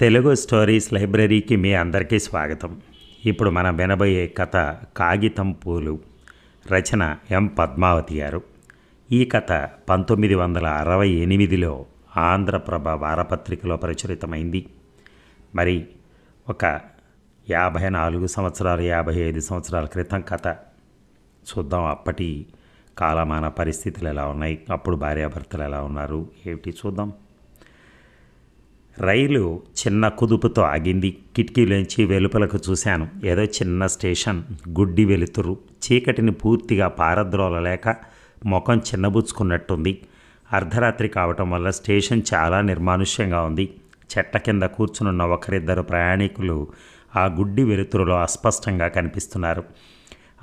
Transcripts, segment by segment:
Telugu stories లైబ్రరీకి మీ అందరికీ స్వాగతం. ఇప్పుడు మనం వినబోయే కథ కాగితం పూలు. రచన ఎం పద్మావతి గారు. ఈ కథ 1968లో ఆంధ్రప్రభ వారపత్రికలో ప్రచురితమైంది. మరి ఒక 54 సంవత్సరాలు 55 సంవత్సరాల క్రితం కథ. చూద్దాం అప్పటి కాలమాన పరిస్థితులు ఎలా ఉన్నాయి, అప్పుడు భార్యాభర్తలు ఎలా ఉన్నారు ఏమిటి చూద్దాం. రైలు చిన్న కుదుపుతో ఆగింది. కిటికీలోంచి వెలుపలకు చూశాను. ఏదో చిన్న స్టేషన్, గుడ్డి వెలుతురు, చీకటిని పూర్తిగా పారద్రోలలేక ముఖం చిన్నబుచ్చుకున్నట్టుంది. అర్ధరాత్రి కావటం వల్ల స్టేషన్ చాలా నిర్మానుష్యంగా ఉంది. చెట్ల కింద కూర్చునున్న ఒకరిద్దరు ప్రయాణికులు ఆ గుడ్డి వెలుతురులో అస్పష్టంగా కనిపిస్తున్నారు.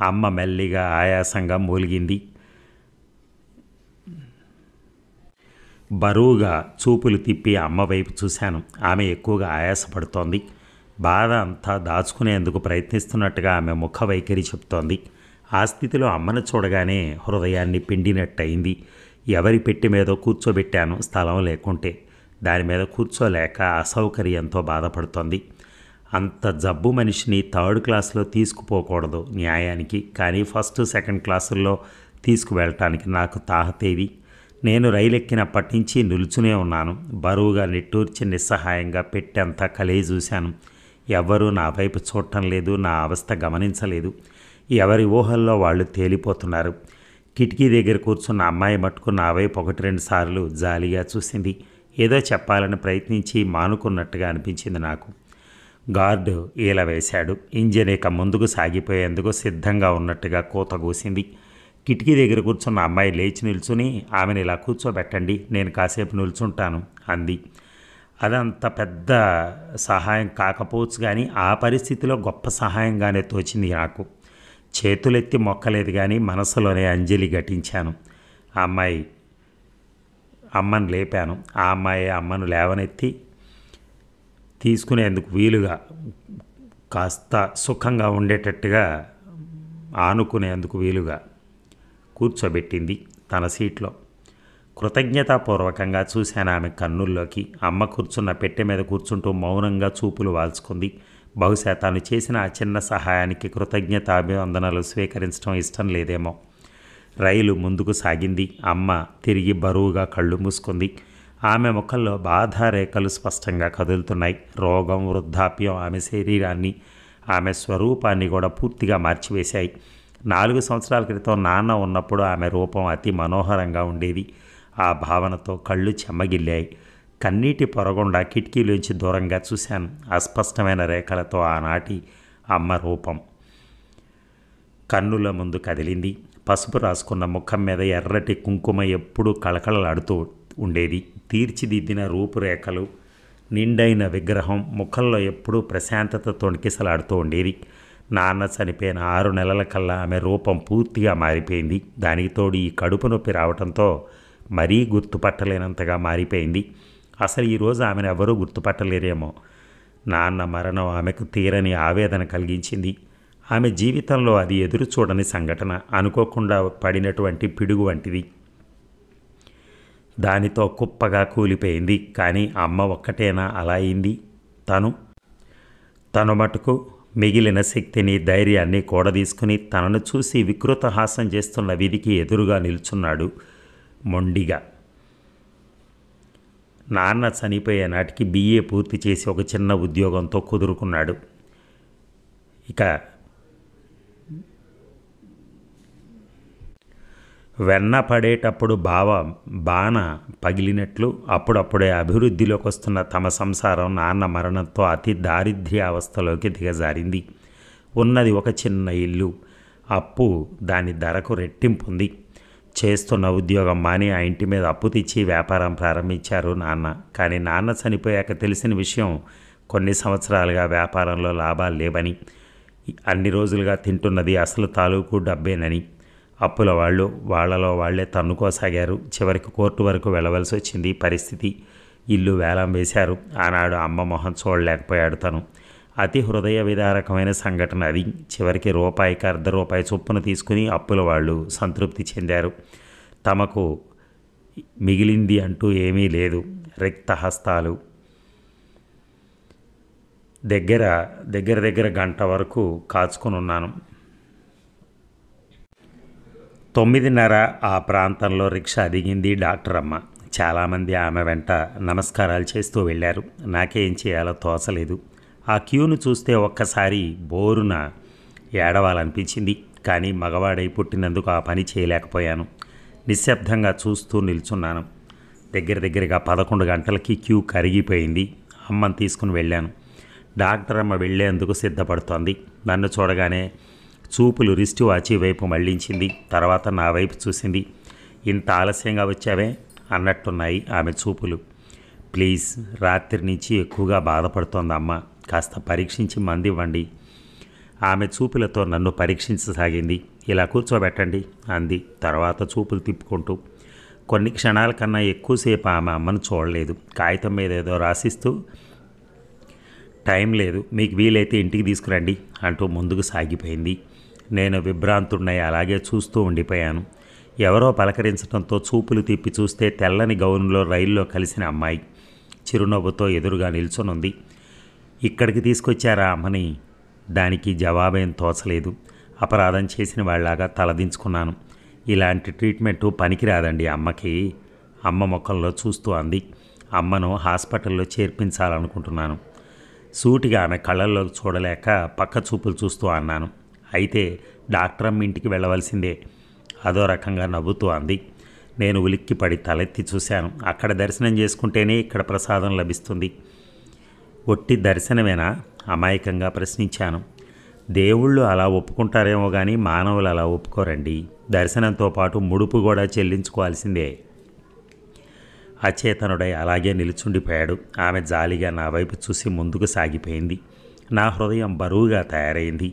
అమ్మ మెల్లిగా ఆయాసంగా మూలిగింది. బరువుగా చూపులు తిప్పి అమ్మ వైపు చూశాను. ఆమె ఎక్కువగా ఆయాసపడుతోంది. బాధ అంతా దాచుకునేందుకు ప్రయత్నిస్తున్నట్టుగా ఆమె ముఖ వైఖరి చెప్తోంది. ఆ స్థితిలో అమ్మను చూడగానే హృదయాన్ని పిండినట్టయింది. ఎవరి పెట్టి మీదో కూర్చోబెట్టాను స్థలం లేకుంటే. దాని మీద కూర్చోలేక అసౌకర్యంతో బాధపడుతోంది. అంత జబ్బు మనిషిని థర్డ్ క్లాస్లో తీసుకుపోకూడదు న్యాయానికి, కానీ ఫస్ట్ సెకండ్ క్లాసుల్లో తీసుకువెళ్ళటానికి నాకు తాహతేది. నేను రైలెక్కినప్పటి నుంచి నిలుచునే ఉన్నాను. బరువుగా నిట్టూర్చి నిస్సహాయంగా పెట్టెంతా కలిగి చూశాను. ఎవ్వరూ నా వైపు చూడటం లేదు, నా అవస్థ గమనించలేదు. ఎవరి ఊహల్లో వాళ్ళు తేలిపోతున్నారు. కిటికీ దగ్గర కూర్చున్న అమ్మాయి మట్టుకు నా వైపు 1-2 సార్లు జాలిగా చూసింది. ఏదో చెప్పాలని ప్రయత్నించి మానుకున్నట్టుగా అనిపించింది నాకు. గార్డు ఈల వేశాడు. ఇంజిన్ ఇక ముందుకు సాగిపోయేందుకు సిద్ధంగా ఉన్నట్టుగా కూత కూసింది. కిటికీ దగ్గర కూర్చున్న అమ్మాయి లేచి నిల్చుని, ఆమెను ఇలా కూర్చోబెట్టండి, నేను కాసేపు నిల్చుంటాను అంది. అదంత పెద్ద సహాయం కాకపోవచ్చు, కానీ ఆ పరిస్థితిలో గొప్ప సహాయంగానే తోచింది నాకు. చేతులెత్తి మొక్కలేదు, కానీ మనసులోనే అంజలి ఘటించాను. అమ్మను లేపాను. ఆ అమ్మాయి అమ్మను లేవనెత్తి తీసుకునేందుకు వీలుగా కాస్త సుఖంగా ఉండేటట్టుగా ఆనుకునేందుకు వీలుగా కూర్చోబెట్టింది తన సీట్లో. కృతజ్ఞతాపూర్వకంగా చూశాను ఆమె కన్నుల్లోకి. అమ్మ కూర్చున్న పెట్టె మీద కూర్చుంటూ మౌనంగా చూపులు వాల్చుకుంది. బహుశా తాను చేసిన ఆ చిన్న సహాయానికి కృతజ్ఞతాభివందనలు స్వీకరించడం ఇష్టం లేదేమో. రైలు ముందుకు సాగింది. అమ్మ తిరిగి బరువుగా కళ్ళు మూసుకుంది. ఆమె ముఖంలో బాధారేఖలు స్పష్టంగా కదులుతున్నాయి. రోగం, వృద్ధాప్యం ఆమె శరీరాన్ని, ఆమె స్వరూపాన్ని కూడా పూర్తిగా మార్చివేశాయి. 4 సంవత్సరాల క్రితం నాన్న ఉన్నప్పుడు ఆమె రూపం అతి మనోహరంగా ఉండేది. ఆ భావనతో కళ్ళు చెమ్మగిల్లాయి. కన్నీటి పొరగుండా కిటికీలోంచి దూరంగా చూశాను. అస్పష్టమైన రేఖలతో ఆనాటి అమ్మ రూపం కన్నుల ముందు కదిలింది. పసుపు రాసుకున్న ముఖం మీద ఎర్రటి కుంకుమ ఎప్పుడూ కళకళలాడుతూ ఉండేది. తీర్చిదిద్దిన రూపురేఖలు, నిండైన విగ్రహం, ముఖంలో ఎప్పుడూ ప్రశాంతత తొణికిసలాడుతూ ఉండేది. నాన్న చనిపోయిన 6 నెలల కల్లా ఆమె రూపం పూర్తిగా మారిపోయింది. దానికి తోడు ఈ కడుపు నొప్పి రావడంతో మరీ గుర్తుపట్టలేనంతగా మారిపోయింది. అసలు ఈరోజు ఆమెను ఎవరూ గుర్తుపట్టలేరేమో. నాన్న మరణం ఆమెకు తీరని ఆవేదన కలిగించింది. ఆమె జీవితంలో అది ఎదురు చూడని సంఘటన, అనుకోకుండా పడినటువంటి పిడుగు వంటిది. దానితో కుప్పగా కూలిపోయింది. కానీ అమ్మ ఒక్కటేనా అలా అయింది? తను మటుకు మిగిలిన శక్తిని, ధైర్యాన్ని కూడదీసుకుని తనను చూసి వికృత హాసం చేస్తున్న విధికి ఎదురుగా నిల్చున్నాడు మొండిగా. నాన్న చనిపోయే నాటికి BA పూర్తి చేసి ఒక చిన్న ఉద్యోగంతో కుదురుకున్నాడు. ఇక వెన్న పడేటప్పుడు బాణ పగిలినట్లు అప్పుడప్పుడే అభివృద్ధిలోకి వస్తున్న తమ సంసారం నాన్న మరణంతో అతి దారిద్ర్యావస్థలోకి దిగజారింది. ఉన్నది ఒక చిన్న ఇల్లు. అప్పు దాని ధరకు రెట్టింపుంది. చేస్తున్న ఉద్యోగం మాని ఆ ఇంటి మీద అప్పు తెచ్చి వ్యాపారం ప్రారంభించారు నాన్న. కానీ నాన్న చనిపోయాక తెలిసిన విషయం, కొన్ని సంవత్సరాలుగా వ్యాపారంలో లాభాలు లేవని, అన్ని రోజులుగా తింటున్నది అసలు తాలూకు డబ్బేనని. అప్పుల వాళ్ళలో వాళ్లే తన్నుకోసాగారు. చివరికి కోర్టు వరకు వెళ్ళవలసి వచ్చింది పరిస్థితి. ఇల్లు వేలం వేశారు. ఆనాడు అమ్మ మొహం చూడలేకపోయాడు తను. అతి హృదయ విదారకమైన సంఘటన అది. చివరికి రూపాయికి ₹1 చొప్పున తీసుకుని అప్పుల వాళ్ళు సంతృప్తి చెందారు. తమకు మిగిలింది అంటూ ఏమీ లేదు. రిక్తహస్తాలు. దగ్గర దగ్గర గంట వరకు కాచుకొని ఉన్నాను. 9:30 ఆ ప్రాంతంలో రిక్షా దిగింది డాక్టర్ అమ్మ. చాలామంది ఆమె వెంట నమస్కారాలు చేస్తూ వెళ్ళారు. నాకేం చేయాలో తోచలేదు. ఆ క్యూను చూస్తే ఒక్కసారి బోరున ఏడవాలనిపించింది. కానీ మగవాడై పుట్టినందుకు ఆ పని చేయలేకపోయాను. నిశ్శబ్దంగా చూస్తూ నిల్చున్నాను. దగ్గరగా 11 గంటలకి క్యూ కరిగిపోయింది. అమ్మని తీసుకుని వెళ్ళాను. డాక్టర్ అమ్మ వెళ్ళేందుకు సిద్ధపడుతోంది. నన్ను చూడగానే చూపులు రిస్ట్ వాచి వైపు మళ్లించింది. తర్వాత నా వైపు చూసింది. ఇంత ఆలస్యంగా వచ్చావే అన్నట్టున్నాయి ఆమె చూపులు. ప్లీజ్, రాత్రి నుంచి ఎక్కువగా బాధపడుతోంది అమ్మ. కాస్త పరీక్షించి మందివ్వండి. ఆమె చూపులతో నన్ను పరీక్షించసాగింది. ఇలా కూర్చోబెట్టండి అంది తర్వాత చూపులు తిప్పుకుంటూ. కొన్ని క్షణాల కన్నా ఎక్కువసేపు ఆమె అమ్మను చూడలేదు. కాగితం మీద ఏదో రాసిస్తూ, టైం లేదు, మీకు వీలైతే ఇంటికి తీసుకురండి అంటూ ముందుకు సాగిపోయింది. నేను విభ్రాంతుడినై అలాగే చూస్తూ ఉండిపోయాను. ఎవరో పలకరించడంతో చూపులు తిప్పి చూస్తే తెల్లని గౌన్లో రైల్లో కలిసిన అమ్మాయి చిరునవ్వుతో ఎదురుగా నిల్చొనుంది. ఇక్కడికి తీసుకొచ్చారా అమ్మని? దానికి జవాబేం తోచలేదు. అపరాధం చేసిన వాళ్ళలాగా తలదించుకున్నాను. ఇలాంటి ట్రీట్మెంటు పనికిరాదండి అమ్మకి. అమ్మ ముఖంలో చూస్తూ అంది. అమ్మను హాస్పిటల్లో చేర్పించాలనుకుంటున్నాను. సూటిగా ఆమె కళ్ళల్లో చూడలేక పక్క చూపులు చూస్తూ అన్నాను. అయితే డాక్టర్ అమ్మ ఇంటికి వెళ్ళవలసిందే. అదో రకంగా నవ్వుతూ అంది. నేను ఉలిక్కిపడి తలెత్తి చూశాను. అక్కడ దర్శనం చేసుకుంటేనే ఇక్కడ ప్రసాదం లభిస్తుంది. ఒట్టి దర్శనమేనా? అమాయకంగా ప్రశ్నించాను. దేవుళ్ళు అలా ఒప్పుకుంటారేమో కానీ మానవులు అలా ఒప్పుకోరండి. దర్శనంతో పాటు ముడుపు కూడా చెల్లించుకోవాల్సిందే. అచేతనుడై అలాగే నిలుచుండిపోయాడు. ఆమె జాలిగా నా వైపు చూసి ముందుకు సాగిపోయింది. నా హృదయం బరువుగా తయారైంది.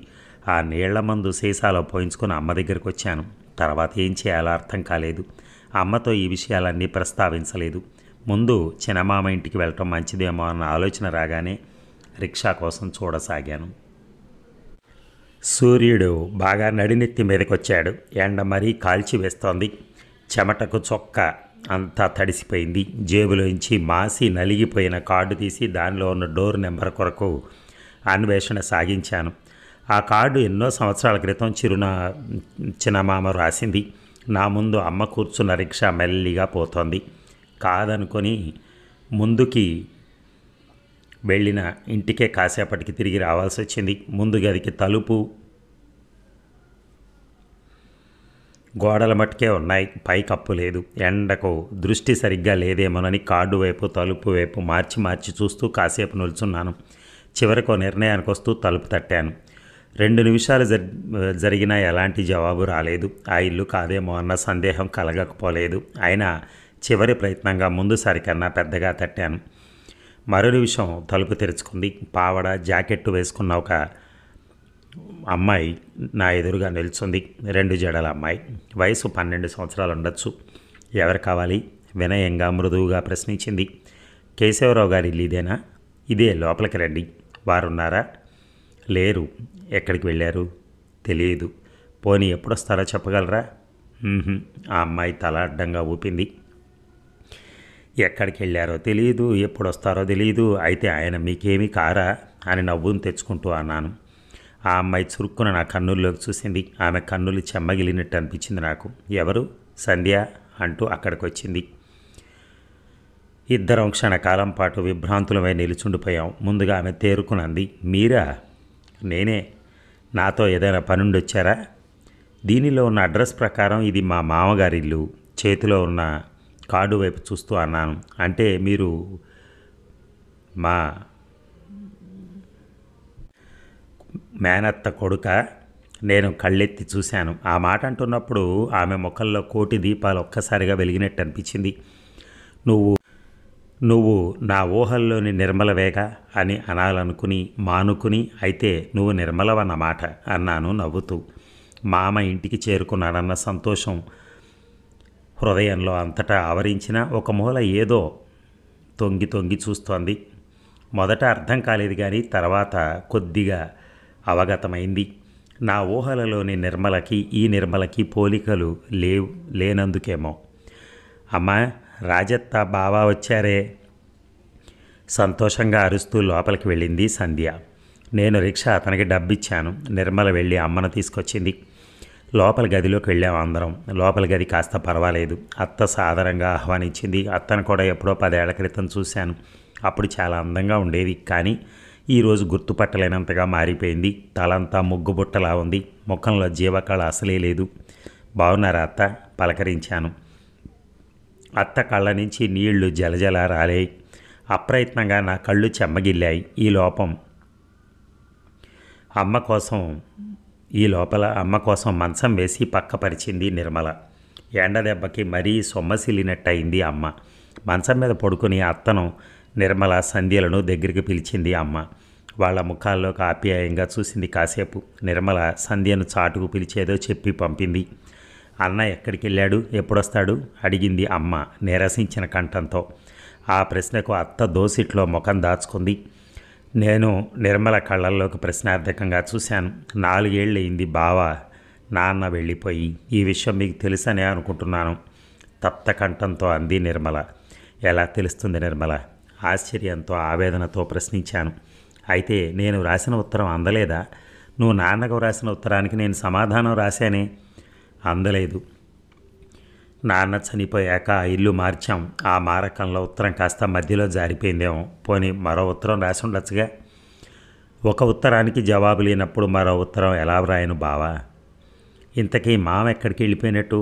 ఆ నీళ్ల మందు సీసాలో పోయించుకొని అమ్మ దగ్గరికి వచ్చాను. తర్వాత ఏం చేయాలో అర్థం కాలేదు. అమ్మతో ఈ విషయాలన్నీ ప్రస్తావించలేదు. ముందు చిన్నమామ ఇంటికి వెళ్ళటం మంచిదేమో అన్న ఆలోచన రాగానే రిక్షా కోసం చూడసాగాను. సూర్యుడు బాగా నడినెత్తి మీదకొచ్చాడు. ఎండ మరీ కాల్చి వేస్తోంది. చెమటకు చొక్క అంతా తడిసిపోయింది. జేబులోంచి మాసి నలిగిపోయిన కార్డు తీసి దానిలో ఉన్న డోర్ నెంబర్ కొరకు అన్వేషణ సాగించాను. ఆ కార్డు ఎన్నో సంవత్సరాల క్రితం చిన్నమామ రాసింది. నా ముందు అమ్మ కూర్చున్న రిక్షా మెల్లిగా పోతోంది. కాదనుకొని ముందుకి వెళ్ళిన ఇంటికే కాసేపటికి తిరిగి రావాల్సి వచ్చింది. ముందు గదికి తలుపు గోడల మట్టుకే ఉన్నాయి. పై కప్పు లేదు. ఎండకు దృష్టి సరిగ్గా లేదేమోనని కార్డు వైపు తలుపు వైపు మార్చి చూస్తూ కాసేపు నిల్చున్నాను. చివరకు నిర్ణయానికి వస్తూ తలుపు తట్టాను. 2 నిమిషాలు జరిగినా ఎలాంటి జవాబు రాలేదు. ఆ ఇల్లు కాదేమో అన్న సందేహం కలగకపోలేదు. అయినా చివరి ప్రయత్నంగా ముందుసారి కన్నా పెద్దగా తట్టాను. మరో నిమిషం తలుపు తెరుచుకుంది. పావడ జాకెట్టు వేసుకున్న ఒక అమ్మాయి నా ఎదురుగా నిల్చుంది. 2 జడల అమ్మాయి. వయసు 12 సంవత్సరాలు ఉండొచ్చు. ఎవరు కావాలి? వినయంగా మృదువుగా ప్రశ్నించింది. కేశవరావు గారి ఇల్లు ఇదేనా? ఇదే, లోపలికి రండి. వారున్నారా? లేరు. ఎక్కడికి వెళ్ళారు? తెలియదు. పోనీ ఎప్పుడొస్తారో చెప్పగలరా? ఆ అమ్మాయి తల అడ్డంగా ఊపింది. ఎక్కడికి వెళ్ళారో తెలియదు, ఎప్పుడొస్తారో తెలియదు. అయితే ఆయన మీకేమీ కారా అని నవ్వును తెచ్చుకుంటూ అన్నాను. ఆ అమ్మాయి చురుక్కున నా కన్నుల్లోకి చూసింది. ఆమె కన్నులు చెమ్మగిలినట్టు అనిపించింది నాకు. ఎవరు? సంధ్య అంటూ అక్కడికి వచ్చింది. ఇద్దరం క్షణకాలం పాటు విభ్రాంతులమై నిలుచుండిపోయాం. ముందుగా ఆమె తేరుకునంది. మీరా? నేనే. నాతో ఏదైనా పనుండి వచ్చారా? దీనిలో ఉన్న అడ్రస్ ప్రకారం ఇది మా మామగారి ఇల్లు. చేతిలో ఉన్న కార్డు వైపు చూస్తూ అన్నాను. అంటే మీరు మా మేనత్త కొడుక? నేను కళ్ళెత్తి చూశాను. ఆ మాట అంటున్నప్పుడు ఆమె ముఖంలో కోటి దీపాలు ఒక్కసారిగా వెలిగినట్టు అనిపించింది. నువ్వు నా ఊహల్లోని నిర్మలవేగా అని అనాలనుకుని మానుకుని, అయితే నువ్వు నిర్మలవన్నమాట అన్నాను నవ్వుతూ. మామ ఇంటికి చేరుకున్నాడన్న సంతోషం హృదయంలో అంతటా ఆవరించిన ఒక మూల ఏదో తొంగి చూస్తోంది. మొదట అర్థం కాలేదు కానీ తర్వాత కొద్దిగా అవగతమైంది. నా ఊహలలోని నిర్మలకి ఈ నిర్మలకి పోలికలు లేనందుకేమో. అమ్మా, రాజత్త బావా వచ్చారే. సంతోషంగా అరుస్తూ లోపలికి వెళ్ళింది సంధ్య. నేను రిక్షా అతనికి డబ్బిచ్చాను. నిర్మల వెళ్ళి అమ్మను తీసుకొచ్చింది. లోపల గదిలోకి వెళ్ళాం అందరం. లోపల గది కాస్త పర్వాలేదు. అత్త సాదరంగా ఆహ్వానించింది. అత్తను కూడా ఎప్పుడో 10 ఏళ్ల క్రితం చూశాను. అప్పుడు చాలా అందంగా ఉండేది. కానీ ఈరోజు గుర్తుపట్టలేనంతగా మారిపోయింది. తలంతా ముగ్గుబుట్టలా ఉంది. ముఖంలో జీవకళ అసలే లేదు. బాగున్నారా అత్త? పలకరించాను. అత్త కళ్ళ నుంచి నీళ్లు జలజల రాలేయి. అప్రయత్నంగా నా కళ్ళు చెమ్మగిల్లాయి. ఈ లోపల అమ్మ కోసం మంచం వేసి పక్కపరిచింది నిర్మల. ఎండ దెబ్బకి మరీ సొమ్మసిల్లినట్టయింది అమ్మ. మంచం మీద పడుకుని అత్తను, నిర్మల, సంధ్యలను దగ్గరికి పిలిచింది అమ్మ. వాళ్ళ ముఖాల్లోకి ఆప్యాయంగా చూసింది కాసేపు. నిర్మల సంధ్యను చాటుకు పిలిచేదో చెప్పి పంపింది. అన్న ఎక్కడికి వెళ్ళాడు, ఎప్పుడొస్తాడు అడిగింది అమ్మ నిరసించిన కంఠంతో. ఆ ప్రశ్నకు అత్త దోసిట్లో ముఖం దాచుకుంది. నేను నిర్మల కళ్ళల్లోకి ప్రశ్నార్థకంగా చూశాను. 4 ఏళ్ళయింది బావ నాన్న వెళ్ళిపోయి. ఈ విషయం మీకు తెలుసనే అనుకుంటున్నాను తప్త కంఠంతో అంది నిర్మల. ఎలా తెలుస్తుంది నిర్మల? ఆశ్చర్యంతో ఆవేదనతో ప్రశ్నించాను. అయితే నేను రాసిన ఉత్తరం అందలేదా? నువ్వు నాన్నకు రాసిన ఉత్తరానికి నేను సమాధానం రాశానే. అందలేదు. నాన్న చనిపోయాక ఇల్లు మార్చాం. ఆ మారకంలో ఉత్తరం కాస్త మధ్యలో జారిపోయిందేమో. పోనీ మరో ఉత్తరం రాసి ఉండొచ్చుగా. ఒక ఉత్తరానికి జవాబు లేనప్పుడు మరో ఉత్తరం ఎలా వ్రాయను బావా? ఇంతకీ మామ ఎక్కడికి వెళ్ళిపోయినట్టు?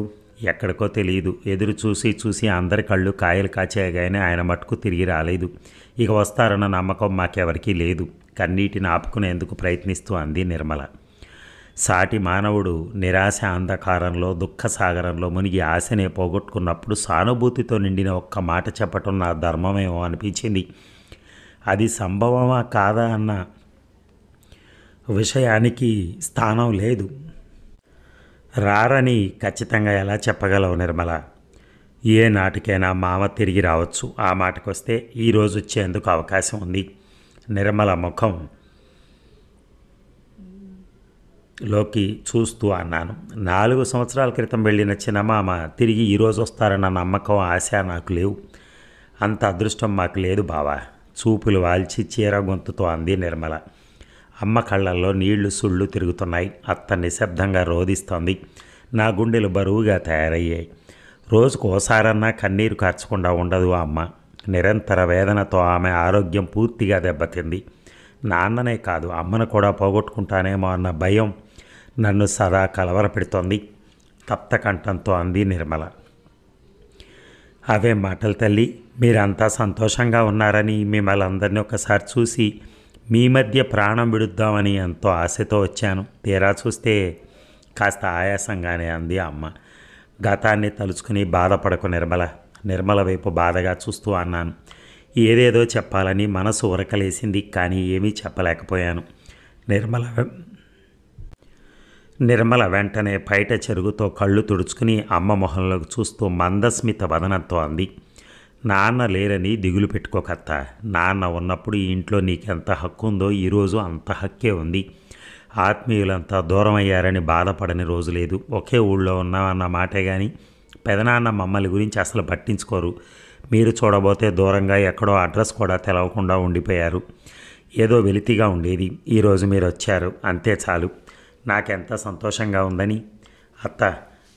ఎక్కడికో తెలియదు. ఎదురు చూసి అందరి కళ్ళు కాయలు కాచేయగానే ఆయన మట్టుకు తిరిగి రాలేదు. ఇక వస్తారన్న నమ్మకం మాకెవరికీ లేదు. కన్నీటిని ఆపుకునేందుకు ప్రయత్నిస్తూ అంది నిర్మల. సాటి మానవుడు నిరాశ అంధకారంలో దుఃఖసాగరంలో మునిగి ఆశనే పోగొట్టుకున్నప్పుడు సానుభూతితో నిండిన ఒక్క మాట చెప్పటం నా ధర్మమేమో అనిపించింది. అది సంభవమా కాదా అన్న విషయానికి స్థానం లేదు. రారని ఖచ్చితంగా ఎలా చెప్పగలవు నిర్మల? ఏ నాటికైనా మామ తిరిగి రావచ్చు. ఆ మాటకొస్తే ఈరోజు వచ్చేందుకు అవకాశం ఉంది. నిర్మల ముఖం లోకి చూస్తూ అన్నాను. 4 సంవత్సరాల క్రితం వెళ్ళిన చిన్నమామ తిరిగి ఈరోజు వస్తారన్న నమ్మకం, ఆశ నాకు లేవు. అంత అదృష్టం మాకు లేదు బావా. చూపులు వాల్చి చీర గొంతుతో అంది నిర్మల. అమ్మ కళ్ళల్లో నీళ్లు సుళ్ళు తిరుగుతున్నాయి. అత్త నిశ్శబ్దంగా రోదిస్తోంది. నా గుండెలు బరువుగా తయారయ్యాయి. రోజుకు ఓసారన్నా కన్నీరు కార్చకుండా ఉండదు అమ్మ. నిరంతర వేదనతో ఆమె ఆరోగ్యం పూర్తిగా దెబ్బతింది. నాన్ననే కాదు అమ్మను కూడా పోగొట్టుకుంటానేమో అన్న భయం నన్ను సదా కలవరపెడుతోంది. తప్త కంఠంతో అంది నిర్మల. అవే మాటలు తల్లి. మీరంతా సంతోషంగా ఉన్నారని, మిమ్మల్ని అందరినీ ఒకసారి చూసి మీ మధ్య ప్రాణం విడుద్దామని ఎంతో ఆశతో వచ్చాను. తీరా చూస్తే కాస్త ఆయాసంగానే అంది అమ్మ. గతాన్ని తలుచుకుని బాధపడకు నిర్మల. నిర్మల వైపు బాధగా చూస్తూ అన్నాను. ఏదేదో చెప్పాలని మనసు ఉరకలేసింది. కానీ ఏమీ చెప్పలేకపోయాను. నిర్మల వెంటనే పైట చెరుగుతో కళ్ళు తుడుచుకుని అమ్మ మొహంలోకి చూస్తూ మందస్మిత వదనంతో అంది. నాన్న లేరని దిగులు పెట్టుకోకత్త. నాన్న ఉన్నప్పుడు ఈ ఇంట్లో నీకెంత హక్కు ఉందో ఈరోజు అంత హక్కే ఉంది. ఆత్మీయులంతా దూరం అయ్యారని బాధపడని రోజు లేదు. ఒకే ఊళ్ళో ఉన్నామన్న మాటే కానీ పెదనాన్న మమ్మల్ని గురించి అసలు పట్టించుకోరు. మీరు చూడబోతే దూరంగా ఎక్కడో అడ్రస్ కూడా తెలవకుండా ఉండిపోయారు. ఏదో వెలితిగా ఉండేది. ఈరోజు మీరు వచ్చారు, అంతే చాలు. నాకెంత సంతోషంగా ఉందని. అత్త,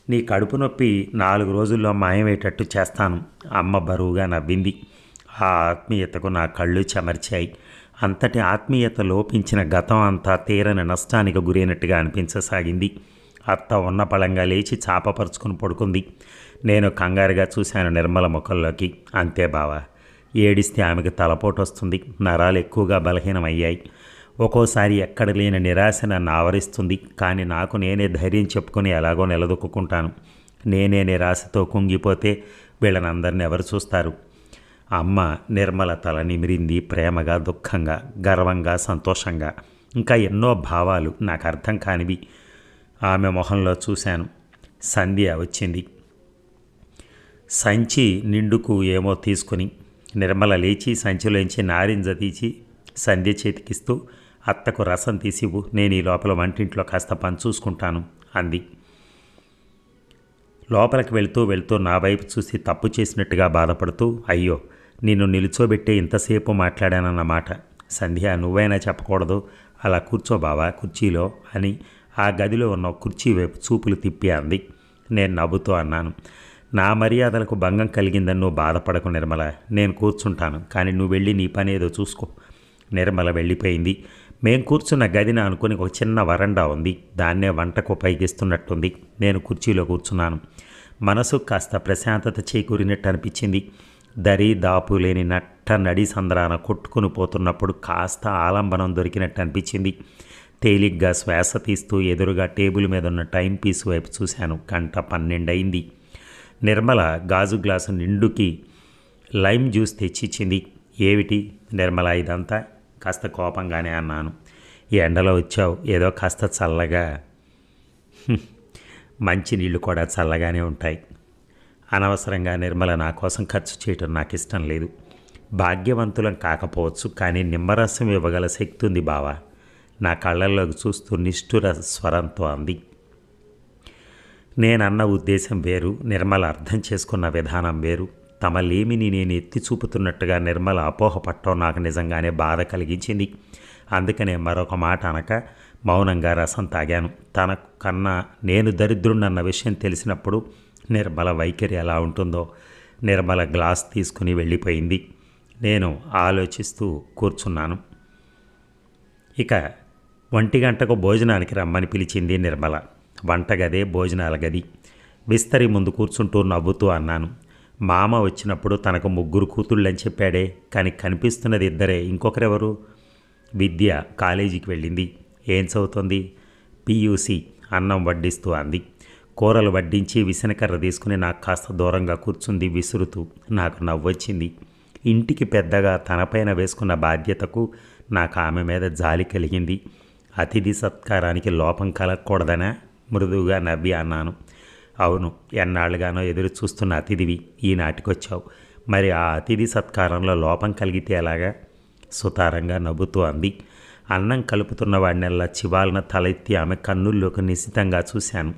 నీ కడుపు నొప్పి 4 రోజుల్లో మాయమయ్యేటట్టు చేస్తాను. అమ్మ బరువుగా నవ్వింది. ఆ ఆత్మీయతకు నా కళ్ళు చెమర్చాయి. అంతటి ఆత్మీయత లోపించిన గతం అంతా తీరని నష్టానికి గురైనట్టుగా అనిపించసాగింది. అత్త ఉన్న పళంగా లేచి చాపపరుచుకుని పడుకుంది. నేను కంగారుగా చూశాను నిర్మల ముఖంలోకి. అంతే బావా, ఏడిస్తే ఆమెకు తలపోటు వస్తుంది. నరాలు ఎక్కువగా బలహీనమయ్యాయి. ఒక్కోసారి ఎక్కడ లేని నిరాశ నన్ను ఆవరిస్తుంది. కానీ నాకు నేనే ధైర్యం చెప్పుకొని ఎలాగో నిలదొక్కుంటాను. నేనే నిరాశతో కుంగిపోతే వీళ్ళనందరిని ఎవరు చూస్తారు? అమ్మ నిర్మల తల నిమిరింది. ప్రేమగా, దుఃఖంగా, గర్వంగా, సంతోషంగా, ఇంకా ఎన్నో భావాలు నాకు అర్థం కానివి ఆమె మొహంలో చూశాను. సంధ్య వచ్చింది. సంచి నిండుకు ఏమో తీసుకుని. నిర్మల లేచి సంచిలోంచి నారింజ తీసి సంధ్య చేతికిస్తూ, అత్తకు రసం తీసివ్వు, నేను ఈ లోపల వంటింట్లో కాస్త పని చూసుకుంటాను అంది. లోపలికి వెళ్తూ నా వైపు చూసి తప్పు చేసినట్టుగా బాధపడుతూ, అయ్యో నిన్ను నిలుచోబెట్టి ఇంతసేపు మాట్లాడానన్నమాట. సంధ్య, నువ్వైనా చెప్పకూడదు. అలా కూర్చో బావా కుర్చీలో అని ఆ గదిలో ఉన్న కుర్చీ వైపు చూపులు తిప్పి అంది. నేను నవ్వుతూ అన్నాను, నా మర్యాదలకు భంగం కలిగిందని నువ్వు బాధపడకు నిర్మల. నేను కూర్చుంటాను, కానీ నువ్వు వెళ్ళి నీ పని ఏదో చూసుకో. నిర్మల వెళ్ళిపోయింది. మేం కూర్చున్న గదిని అనుకుని ఒక చిన్న వరండా ఉంది. దాన్నే వంటకు ఉపయోగిస్తున్నట్టుంది. నేను కుర్చీలో కూర్చున్నాను. మనసు కాస్త ప్రశాంతత చేకూరినట్టు అనిపించింది. దరి దాపు లేని నట్ట నడి సంద్రాన కొట్టుకుని పోతున్నప్పుడు కాస్త ఆలంబనం దొరికినట్టు అనిపించింది. తేలిగ్గా శ్వాస తీస్తూ ఎదురుగా టేబుల్ మీద ఉన్న టైం పీస్ వైపు చూశాను. 12 అయింది. నిర్మల గాజు గ్లాసు నిండుకి లైమ్ జ్యూస్ తెచ్చిచ్చింది. ఏమిటి నిర్మల ఇదంతా? కాస్త కోపంగానే అన్నాను. ఈ ఎండలో వచ్చావు, ఏదో కాస్త చల్లగా. మంచి నీళ్లు కూడా చల్లగానే ఉంటాయి. అనవసరంగా నిర్మల నా కోసం ఖర్చు చేయటం నాకు ఇష్టం లేదు. భాగ్యవంతులం కాకపోవచ్చు, కానీ నిమ్మరసం ఇవ్వగల శక్తి ఉంది బావా. నా కళ్ళల్లోకి చూస్తూ నిష్ఠుర స్వరంతో అంది. నేనన్న ఉద్దేశం వేరు, నిర్మల అర్థం చేసుకున్న విధానం వేరు. తమ లేమిని నేను ఎత్తి చూపుతున్నట్టుగా నిర్మల అపోహపట్టడం నాకు నిజంగానే బాధ కలిగించింది. అందుకనే మరొక మాట అనక మౌనంగా రసం తాగాను. తన కన్నా నేను దరిద్రుడన్న విషయం తెలిసినప్పుడు నిర్మల వైఖరి ఎలా ఉంటుందో. నిర్మల గ్లాస్ తీసుకుని వెళ్ళిపోయింది. నేను ఆలోచిస్తూ కూర్చున్నాను. ఇక 1 గంటకు భోజనానికి రమ్మని పిలిచింది నిర్మల. వంటగదే భోజనాల గది. విస్తరి ముందు కూర్చుంటూ నవ్వుతూ అన్నాను, మామ వచ్చినప్పుడు తనకు 3 కూతుళ్ళని చెప్పాడే, కానీ కనిపిస్తున్నది 2. ఇంకొకరెవరు? విద్య కాలేజీకి వెళ్ళింది. ఏం చదువుతుంది? పియూసి. అన్నం వడ్డిస్తూ అంది. కూరలు వడ్డించి విసనకర్ర తీసుకుని నాకు కాస్త దూరంగా కూర్చుంది విసురుతూ. నాకు నవ్వొచ్చింది. ఇంటికి పెద్దగా తనపైన వేసుకున్న బాధ్యతకు నాకు ఆమె మీద జాలి కలిగింది. అతిథి సత్కారానికి లోపం కలగకూడదనా? మృదువుగా నవ్వి అన్నాను. అవును, ఎన్నాళ్ళుగానో ఎదురు చూస్తున్న అతిథివి ఈనాటికొచ్చావు. మరి ఆ అతిథి సత్కారంలో లోపం కలిగితే ఎలాగా? సుతారంగా నవ్వుతూ అంది. అన్నం కలుపుతున్న వాడినల్లా చివాలన తలెత్తి ఆమె కన్నుల్లోకి నిశితంగా చూశాను.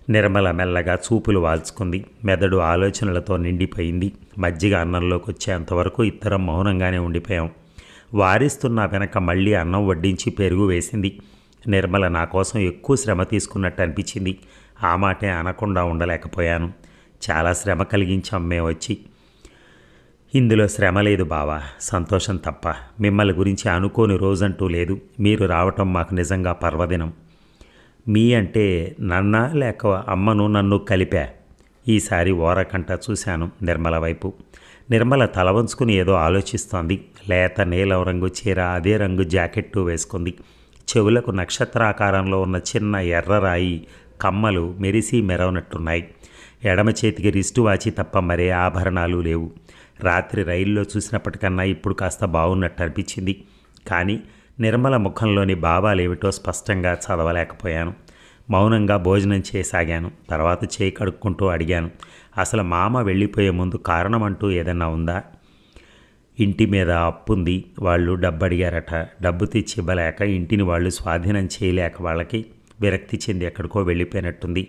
నిర్మల మెల్లగా చూపులు వాల్చుకుంది. మెదడు ఆలోచనలతో నిండిపోయింది. మజ్జిగ అన్నంలోకి వచ్చేంతవరకు ఇద్దరం మౌనంగానే ఉండిపోయాం. వారిస్తున్న వెనక మళ్ళీ అన్నం వడ్డించి పెరుగు వేసింది. నిర్మల నా కోసం ఎక్కువ శ్రమ తీసుకున్నట్టు అనిపించింది. ఆ మాటే అనకుండా ఉండలేకపోయాను. చాలా శ్రమ కలిగించాం మేము వచ్చి. ఇందులో శ్రమ లేదు బావా, సంతోషం తప్ప. మిమ్మల్ని గురించి అనుకోని రోజంటూ లేదు. మీరు రావటం మాకు నిజంగా పర్వదినం. మీ అంటే నన్నా లేక అమ్మను నన్ను కలిపా? ఈసారి ఓరకంట చూశాను నిర్మల వైపు. నిర్మల తల వంచుకుని ఏదో ఆలోచిస్తోంది. లేత నీలం రంగు చీర, అదే రంగు జాకెట్టు వేసుకుంది. చెవులకు నక్షత్రాకారంలో ఉన్న చిన్న ఎర్రరాయి కమ్మలు మెరిసి మెరవనట్టున్నాయి. ఎడమ చేతికి రిస్టు వాచి తప్ప మరే ఆభరణాలు లేవు. రాత్రి రైల్లో చూసినప్పటికన్నా ఇప్పుడు కాస్త బాగున్నట్టు అనిపించింది. కానీ నిర్మల ముఖంలోని భావాలేమిటో స్పష్టంగా చదవలేకపోయాను. మౌనంగా భోజనం చేయసాగాను. తర్వాత చేయి కడుక్కుంటూ అడిగాను, అసలు మామ వెళ్ళిపోయే ముందు కారణం అంటూ ఏదన్నా ఉందా? ఇంటి మీద అప్పుంది, వాళ్ళు డబ్బు అడిగారట. డబ్బు తెచ్చి ఇవ్వలేక ఇంటిని వాళ్ళు స్వాధీనం చేయలేక వాళ్ళకి విరక్తి చెంది ఎక్కడికో వెళ్ళిపోయినట్టుంది.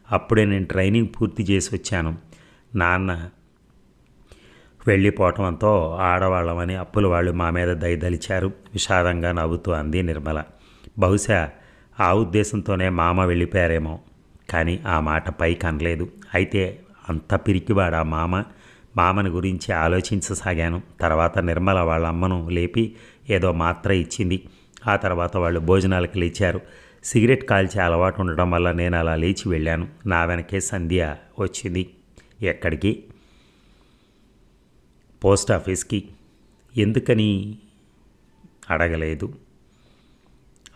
అప్పుడే నేను ట్రైనింగ్ పూర్తి చేసి వచ్చాను. నాన్న వెళ్ళిపోవటంతో ఆడవాళ్ళమని అప్పుల వాళ్ళు మా మీద దయదలిచారు. విషాదంగా నవ్వుతూ అంది నిర్మల. బహుశా ఆ ఉద్దేశంతోనే మామ వెళ్ళిపోయారేమో. కానీ ఆ మాట పైకి అనలేదు. అయితే అంత పిరికివాడా మామ? మామని గురించి ఆలోచించసాగాను. తర్వాత నిర్మల వాళ్ళ అమ్మను లేపి ఏదో మాత్ర ఇచ్చింది. ఆ తర్వాత వాళ్ళు భోజనాలకు లేచారు. సిగరెట్ కాల్చే అలవాటు ఉండడం వల్ల నేను అలా లేచి వెళ్ళాను. నా వెనకే సంధ్య వచ్చింది. ఎక్కడికి? పోస్ట్ ఆఫీస్కి. ఎందుకని అడగలేదు.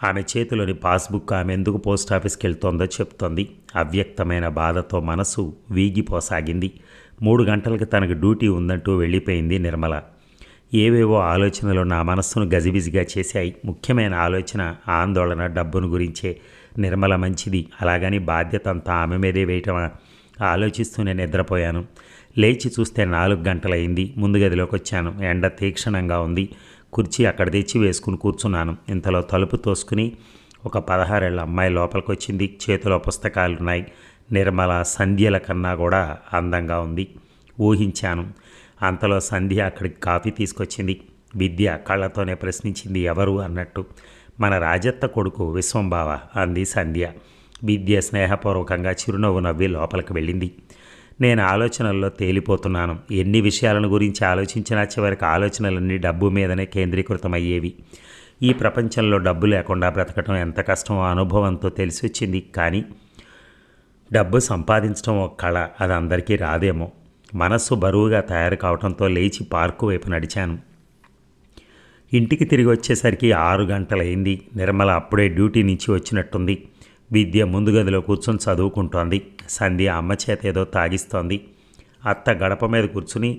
ఆమె చేతిలోని పాస్బుక్ ఆమె ఎందుకు పోస్ట్ ఆఫీస్కి వెళ్తోందో చెప్తోంది. అవ్యక్తమైన బాధతో మనసు వీగిపోసాగింది. 3 గంటలకు తనకు డ్యూటీ ఉందంటూ వెళ్ళిపోయింది నిర్మల. ఏవేవో ఆలోచనలు నా మనస్సును గజిబిజిగా చేశాయి. ముఖ్యమైన ఆలోచన, ఆందోళన డబ్బును గురించే. నిర్మల మంచిది, అలాగని బాధ్యత అంతా ఆమె మీదే వేయటం ఆలోచిస్తూనే నిద్రపోయాను. లేచి చూస్తే 4 గంటలైంది. ముందు గదిలోకి వచ్చాను. ఎండ తీక్షణంగా ఉంది. కుర్చీ అక్కడ తెచ్చి వేసుకుని కూర్చున్నాను. ఇంతలో తలుపు తోసుకుని ఒక 16 ఏళ్ల అమ్మాయి లోపలికి వచ్చింది. చేతిలో పుస్తకాలున్నాయి. నిర్మల సంధ్యల కన్నా కూడా అందంగా ఉంది. ఊహించాను. అంతలో సంధ్య అక్కడికి కాఫీ తీసుకొచ్చింది. విద్య కళ్ళతోనే ప్రశ్నించింది, ఎవరు అన్నట్టు. మన రాజత్త కొడుకు విశ్వంబావ అంది సంధ్య. విద్య స్నేహపూర్వకంగా చిరునవ్వు నవ్వి లోపలికి వెళ్ళింది. నేను ఆలోచనల్లో తేలిపోతున్నాను. ఎన్ని విషయాలను గురించి ఆలోచించినా చివరికి ఆలోచనలన్నీ డబ్బు మీదనే కేంద్రీకృతమయ్యేవి. ఈ ప్రపంచంలో డబ్బు లేకుండా బ్రతకటం ఎంత కష్టమో అనుభవంతో తెలిసి వచ్చింది. కానీ డబ్బు సంపాదించడం ఒక కళ, అది అందరికీ రాదేమో. మనస్సు బరువుగా తయారు కావడంతో లేచి పార్కు వైపు నడిచాను. ఇంటికి తిరిగి వచ్చేసరికి 6 గంటలైంది. నిర్మల అప్పుడే డ్యూటీ నుంచి వచ్చినట్టుంది. విద్య ముందు గదిలో కూర్చొని చదువుకుంటోంది. సంధ్య అమ్మ చేత ఏదో తాగిస్తోంది. అత్త గడప మీద కూర్చుని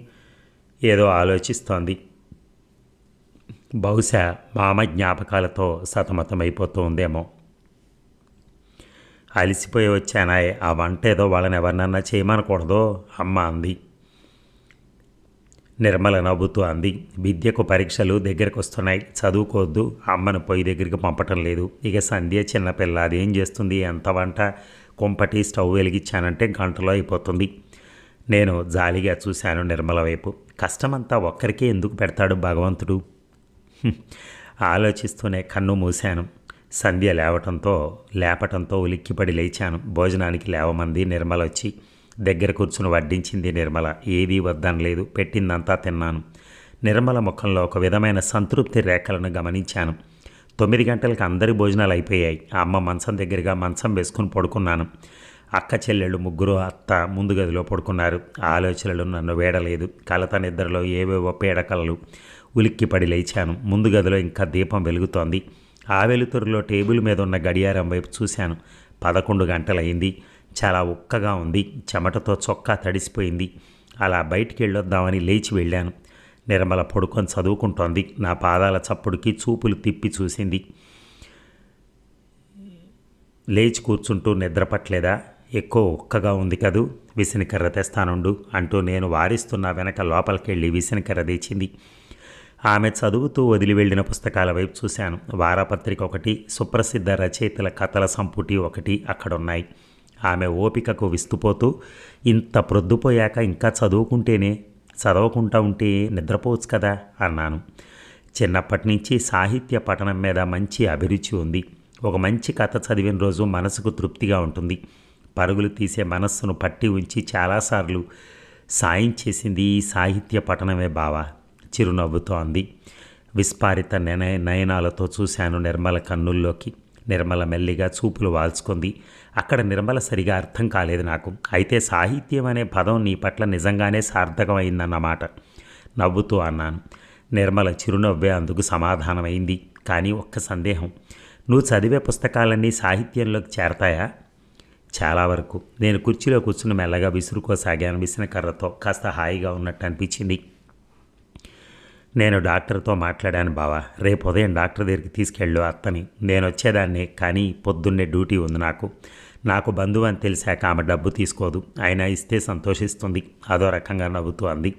ఏదో ఆలోచిస్తోంది. బహుశా మామ జ్ఞాపకాలతో సతమతమైపోతూ ఉందేమో. అలసిపోయి వచ్చానాయ్, ఆ వంట ఏదో వాళ్ళని ఎవరినన్నా చేయమనకూడదో అమ్మ అంది. నిర్మల నవ్వుతూ అంది, విద్యకు పరీక్షలు దగ్గరకు వస్తున్నాయి, చదువుకోవద్దు, అమ్మను పొయ్యి దగ్గరికి పంపటం లేదు. ఇక సంధ్య చిన్నపిల్ల, అదేం చేస్తుంది, ఎంత వంట, కుంపటి స్టవ్ వెలిగించానంటే గంటలో అయిపోతుంది. నేను జాలిగా చూశాను నిర్మల వైపు. కష్టమంతా ఒక్కరికే ఎందుకు పెడతాడు భగవంతుడు? ఆలోచిస్తూనే కన్ను మూశాను. సంధ్య లేపటంతో ఉలిక్కిపడి లేచాను. భోజనానికి లేవమంది. నిర్మల వచ్చి దగ్గర కూర్చుని వడ్డించింది. నిర్మల ఏదీ వద్దనలేదు. పెట్టిందంతా తిన్నాను. నిర్మల ముఖంలో ఒక విధమైన సంతృప్తి రేఖలను గమనించాను. 9 గంటలకు అందరి భోజనాలు అయిపోయాయి. అమ్మ మంచం దగ్గరగా మంచం వేసుకుని పడుకున్నాను. అక్క చెల్లెళ్ళు ముగ్గురు, అత్త ముందు గదిలో పడుకున్నారు. ఆలోచనలు నన్ను వేడలేదు. కలత నిద్రలో ఏవేవో పీడకలలు. ఉలిక్కిపడి లేచాను. ముందు గదిలో ఇంకా దీపం వెలుగుతోంది. ఆ వెలుతురులో టేబుల్ మీద ఉన్న గడియారం వైపు చూశాను. 11 గంటలయింది. చాలా ఉక్కగా ఉంది. చెమటతో చొక్కా తడిసిపోయింది. అలా బయటికి వెళ్ళొద్దామని లేచి వెళ్ళాను. నిర్మల పడుకొని చదువుకుంటోంది. నా పాదాల చప్పుడుకి చూపులు తిప్పి చూసింది. లేచి కూర్చుంటూ నిద్రపట్లేదా? ఎక్కువ ఉక్కగా ఉంది కదూ, విసనకర్ర తెస్తానుండు అంటూ నేను వారిస్తున్న వెనక లోపలికెళ్ళి విసనకర్ర తెచ్చింది. ఆమె చదువుతూ వదిలి వెళ్ళిన పుస్తకాల వైపు చూశాను. వారపత్రిక ఒకటి, సుప్రసిద్ధ రచయితల కథల సంపుటి ఒకటి అక్కడున్నాయి. ఆమె ఓపికకు విస్తుపోతూ, ఇంత ప్రొద్దుపోయాక ఇంకా చదవకుంటా ఉంటే నిద్రపోవచ్చు కదా అన్నాను. చిన్నప్పటి నుంచి సాహిత్య పఠనం మీద మంచి అభిరుచి ఉంది. ఒక మంచి కథ చదివిన రోజు మనసుకు తృప్తిగా ఉంటుంది. పరుగులు తీసే మనస్సును పట్టి ఉంచి చాలాసార్లు సాయం చేసింది ఈ సాహిత్య పఠనమే బావా, చిరునవ్వుతో అంది. విస్పారిత నయనాలతో చూశాను నిర్మల కన్నుల్లోకి. నిర్మల మెల్లిగా చూపులు వాల్చుకుంది. అక్కడ నిర్మల సరిగా అర్థం కాలేదు నాకు. అయితే సాహిత్యం అనే పదం నీ పట్ల నిజంగానే సార్థకమైందన్నమాట. నవ్వుతూ అన్నాను. నిర్మల చిరునవ్వే అందుకు సమాధానమైంది. కానీ ఒక్క సందేహం, నువ్వు చదివే పుస్తకాలన్నీ సాహిత్యంలోకి చేరతాయా? చాలా వరకు. నేను కుర్చీలో కూర్చుని మెల్లగా విసురుకోసాగాను విసనకర్రతో. కాస్త హాయిగా ఉన్నట్టు అనిపించింది. నేను డాక్టర్తో మాట్లాడాను బావా, రేపు ఉదయం డాక్టర్ దగ్గరికి తీసుకెళ్ళు అత్తని. నేను వచ్చేదాన్ని, కానీ పొద్దున్నే డ్యూటీ ఉంది నాకు బంధువు అని తెలిసాక ఆమె డబ్బు తీసుకోదు, అయినా ఇస్తే సంతోషిస్తుంది. అదో రకంగా నవ్వుతూ అంది.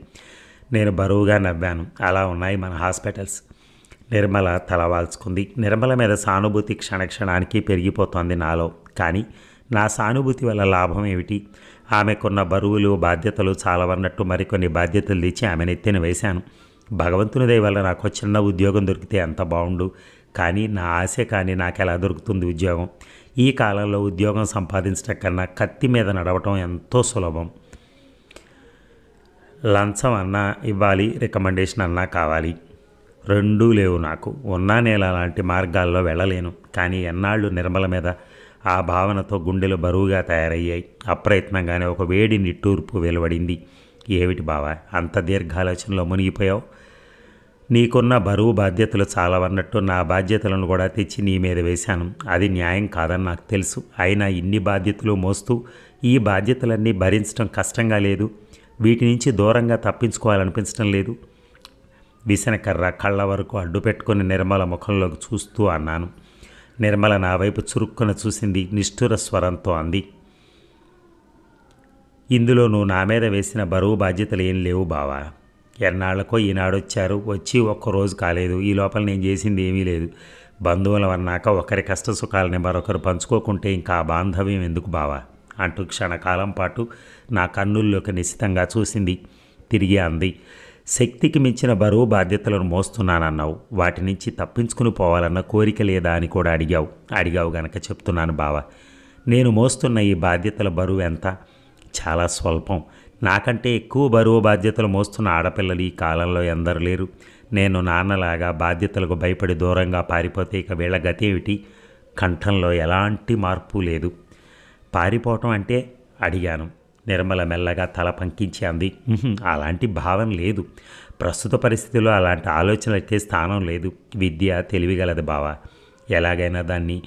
నేను బరువుగా నవ్వాను. అలా ఉన్నాయి మన హాస్పిటల్స్. నిర్మల తలవాల్చుకుంది. నిర్మల మీద సానుభూతి క్షణక్షణానికి పెరిగిపోతోంది నాలో. కానీ నా సానుభూతి వల్ల లాభం ఏమిటి? ఆమెకున్న బరువులు బాధ్యతలు చాలవన్నట్టు మరికొన్ని బాధ్యతలు తెచ్చి ఆమె నెత్తిన వేశాను. భగవంతుని దయ వల్ల నాకు చిన్న ఉద్యోగం దొరికితే ఎంత బాగుండు. కానీ నా ఆశే, కానీ నాకు ఎలా దొరుకుతుంది ఉద్యోగం? ఈ కాలంలో ఉద్యోగం సంపాదించడం కన్నా కత్తి మీద నడవటం ఎంతో సులభం. లంచం అన్నా ఇవ్వాలి, రికమెండేషన్ అన్నా కావాలి. రెండూ లేవు నాకు. ఉన్నా నేను అలాంటి మార్గాల్లో వెళ్ళలేను. కానీ ఎన్నాళ్ళు నిర్మల మీద ఆ భావనతో గుండెలు బరువుగా తయారయ్యాయి. అప్రయత్నంగానే ఒక వేడి నిట్టూర్పు వెలువడింది. ఏమిటి బావా, అంత దీర్ఘాలోచనలో మునిగిపోయావు? నీకున్న బరువు బాధ్యతలు చాలవన్నట్టు నా బాధ్యతలను కూడా తెచ్చి నీ మీద వేశాను. అది న్యాయం కాదని నాకు తెలుసు. అయినా ఇన్ని బాధ్యతలు మోస్తూ ఈ బాధ్యతలన్నీ భరించడం కష్టంగా లేదు? వీటి నుంచి దూరంగా తప్పించుకోవాలనిపించడం లేదు? విసనకర్ర కళ్ళ వరకు అడ్డు పెట్టుకుని నిర్మల ముఖంలోకి చూస్తూ అన్నాను. నిర్మల నా వైపు చురుక్కున చూసింది. నిష్ఠుర స్వరంతో అంది, ఇందులో నువ్వు నా మీద వేసిన బరువు బాధ్యతలు ఏం లేవు బావా. ఎన్నాళ్లకో ఈనాడొచ్చారు, వచ్చి ఒక్కరోజు కాలేదు. ఈ లోపల నేను చేసింది ఏమీ లేదు. బంధువులు అన్నాక ఒకరి కష్ట సుఖాలని మరొకరు పంచుకోకుంటే ఇంకా ఆ బాంధవ్యం ఎందుకు బావా అంటూ క్షణకాలం పాటు నా కన్నుల్లోకి నిశితంగా చూసింది. తిరిగి అంది. శక్తికి మించిన బరువు బాధ్యతలను మోస్తున్నానన్నావు. వాటి నుంచి తప్పించుకుని పోవాలన్న కోరిక లేదా అని కూడా అడిగావు గనక చెప్తున్నాను బావ. నేను మోస్తున్న ఈ బాధ్యతల బరువు ఎంత? చాలా స్వల్పం. నాకంటే ఎక్కువ బరువు బాధ్యతలు మోస్తున్న ఆడపిల్లలు ఈ కాలంలో ఎందరు లేరు. నేను నాన్నలాగా బాధ్యతలకు భయపడి దూరంగా పారిపోతే ఇక వీళ్ళ గతేమిటి? కంఠంలో ఎలాంటి మార్పు లేదు. పారిపోవటం అంటే అడిగాను. నిర్మల మెల్లగా తల పంకించి అంది, అలాంటి భావన లేదు. ప్రస్తుత పరిస్థితుల్లో అలాంటి ఆలోచనలకే స్థానం లేదు. విద్య తెలివిగలది బావా. ఎలాగైనా దాన్ని